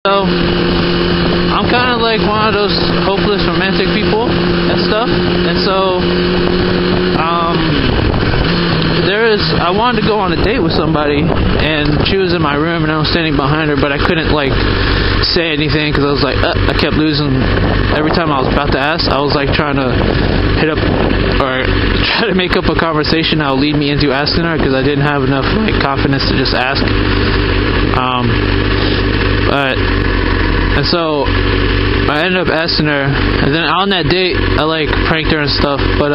So, I'm kind of like one of those hopeless romantic people and stuff, and so, I wanted to go on a date with somebody, and she was in my room, and I was standing behind her, but I couldn't, like, say anything, because I was like, I kept losing. Every time I was about to ask, I was, like, trying to hit up, or try to make up a conversation that would lead me into asking her, because I didn't have enough, like, confidence to just ask. And so I ended up asking her, and then on that date I like pranked her and stuff, but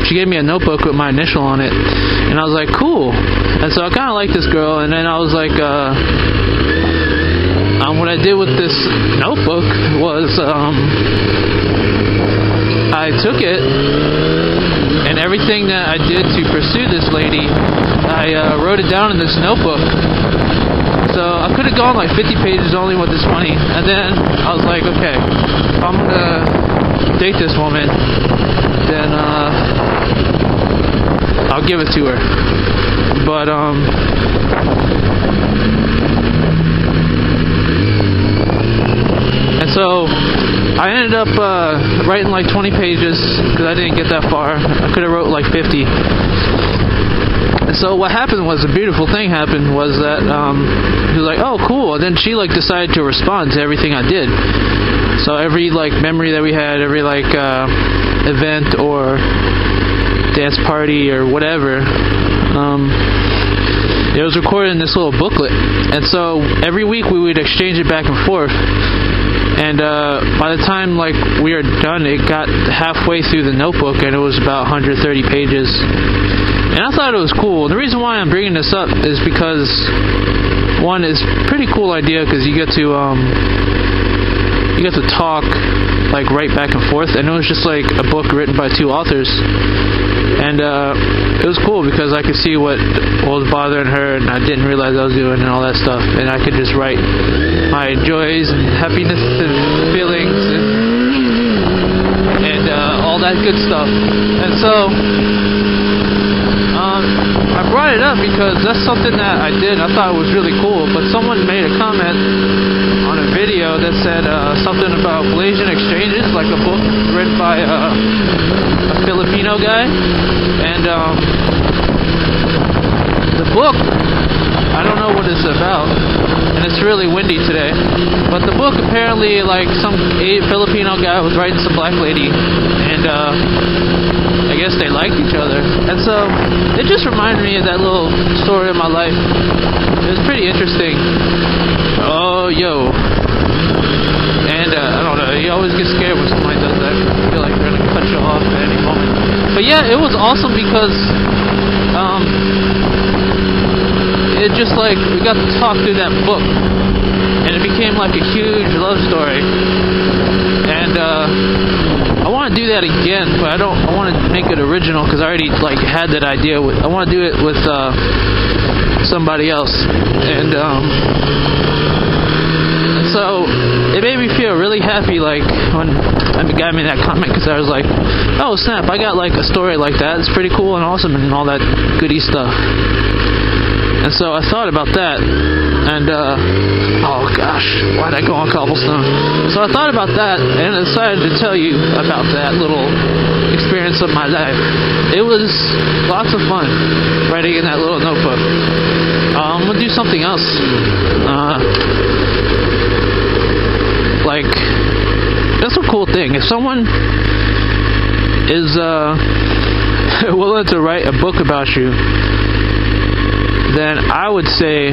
she gave me a notebook with my initial on it, and I was like, cool. And so I kind of liked this girl, and then I was like, what I did with this notebook was I took it, and everything that I did to pursue this lady, I wrote it down in this notebook. So I could have gone like 50 pages only with this money, and then I was like, okay, if I'm gonna date this woman, then I'll give it to her. But and so I ended up writing like 20 pages because I didn't get that far. I could have wrote like 50. And so what happened was, a beautiful thing happened, was that he was like, oh, cool. And then she like decided to respond to everything I did. So every like memory that we had, every like event or dance party or whatever, it was recorded in this little booklet. And so every week we would exchange it back and forth. And by the time like we were done, it got halfway through the notebook, and it was about 130 pages. And I thought it was cool. The reason why I'm bringing this up is because, one, it's a pretty cool idea, because you get to talk like right back and forth, and it was just like a book written by two authors. And it was cool because I could see what was bothering her, and I didn't realize I was doing, and all that stuff. And I could just write my joys and happiness and feelings and all that good stuff. And so I brought it up because that's something that I did. I thought it was really cool, but someone made a comment on a video that said something about blasian exchanges, like a book written by a Filipino guy. And the book, I don't know what it's about, and it's really windy today, but the book apparently, like, some Filipino guy was writing some black lady, and I guess they liked each other. And so it just reminded me of that little story of my life. It was pretty interesting. Oh, yo. And I don't know, you always get scared when somebody does that. You feel like they're gonna cut you off at any moment. But yeah, it was awesome because it just like, we got to talk through that book, and it became like a huge love story. And I want to do that again, but I want to make it original, because I already like had that idea. I want to do it with somebody else, and so it made me feel really happy, like when the guy made that comment, because I was like, oh snap, I got like a story like that. It's pretty cool and awesome and all that goody stuff. And so I thought about that, and oh gosh, why'd I go on cobblestone? So I thought about that, and I decided to tell you about that little experience of my life. It was lots of fun writing in that little notebook. I'm gonna do something else. Like, that's a cool thing. If someone is willing to write a book about you, then I would say,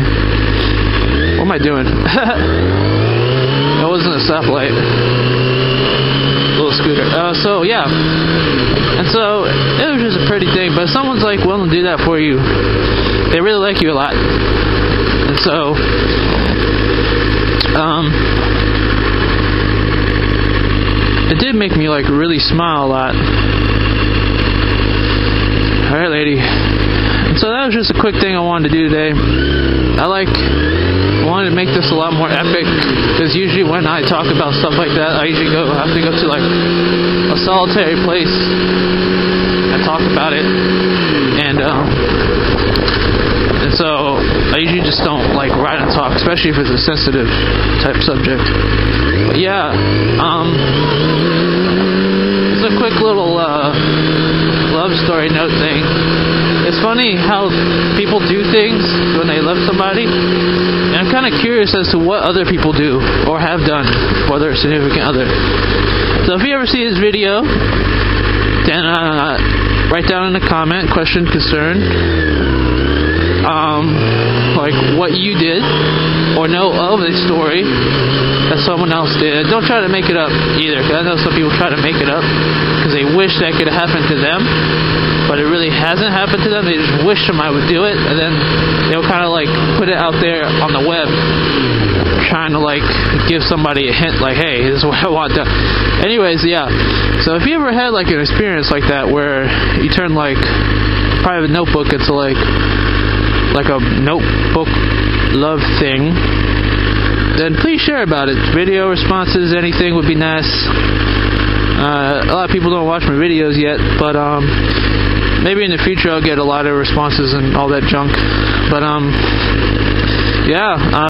what am I doing? That wasn't a stoplight. Little scooter. So yeah. And so it was just a pretty thing. But if someone's like willing to do that for you, they really like you a lot. And so it did make me like really smile a lot. Alright, lady. So that was just a quick thing I wanted to do today. I wanted to make this a lot more epic, because usually when I talk about stuff like that, I usually have to go to like a solitary place and talk about it. And So I usually just don't like write and talk, especially if it's a sensitive type subject. But yeah, it's a quick little love story note thing. It's funny how people do things when they love somebody, and I'm kind of curious as to what other people do or have done for their significant other. So if you ever see this video, then write down in a comment, question, concern, like what you did or know of a story that someone else did. Don't try to make it up either, because I know some people try to make it up because they wish that could have happened to them, but it really hasn't happened to them. They just wish somebody would do it, and then they'll kind of like put it out there on the web, trying to like give somebody a hint, like, hey, this is what I want done. Anyways, yeah. So if you ever had like an experience like that where you turn like a private notebook into like a notebook love thing, then please share about it. Video responses, anything would be nice. A lot of people don't watch my videos yet, but maybe in the future I'll get a lot of responses and all that junk. But yeah.